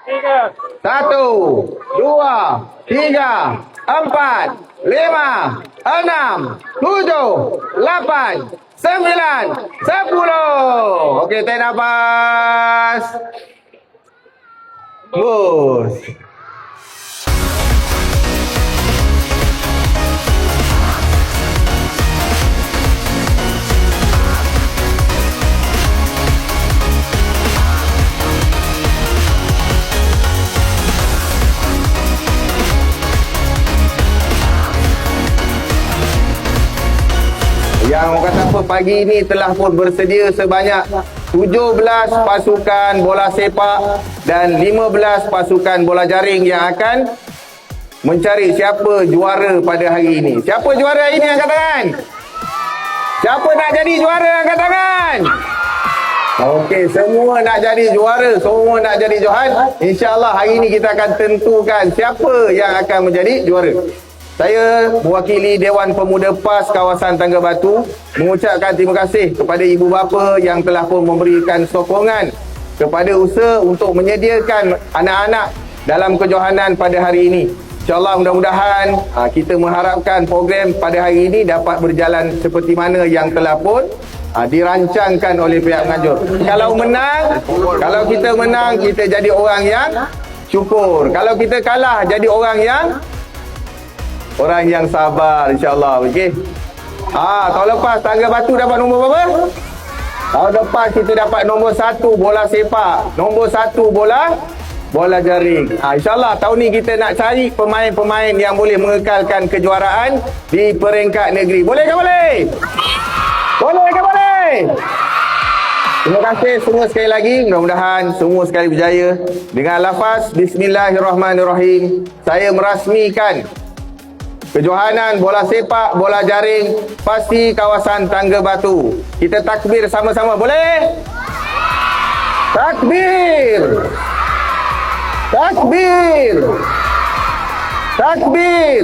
1, 2, 3, 4, 5, 6, 7, 8, 9, 10. Okey, tarik nafas. Bus. Yang orang kata apa, pagi ini telah pun bersedia sebanyak 17 pasukan bola sepak dan 15 pasukan bola jaring yang akan mencari siapa juara pada hari ini. Siapa juara hari ini, angkat tangan. Siapa nak jadi juara, angkat tangan. Okey, semua nak jadi juara, semua nak jadi johan. InsyaAllah hari ini kita akan tentukan siapa yang akan menjadi juara. Saya mewakili Dewan Pemuda PAS kawasan Tangga Batu mengucapkan terima kasih kepada ibu bapa yang telah pun memberikan sokongan kepada usaha untuk menyediakan anak-anak dalam kejohanan pada hari ini. InsyaAllah mudah-mudahan kita mengharapkan program pada hari ini dapat berjalan seperti mana yang telah pun dirancangkan oleh pihak penganjur. Kalau kita menang, kita jadi orang yang syukur. Kalau kita kalah, jadi orang yang sabar, insyaAllah. Okey. Tahun lepas Tangga Batu dapat nombor berapa? Tahun lepas kita dapat nombor 1 bola sepak, nombor 1 bola jaring. InsyaAllah tahun ni kita nak cari pemain-pemain yang boleh mengekalkan kejuaraan di peringkat negeri. Boleh ke boleh? Boleh ke boleh? Terima kasih semua sekali lagi. Mudah-mudahan semua sekali berjaya. Dengan lafaz Bismillahirrahmanirrahim, saya merasmikan kejohanan bola sepak, bola jaring pasti kawasan Tangga Batu. Kita takbir sama-sama, boleh? Takbir! Takbir! Takbir!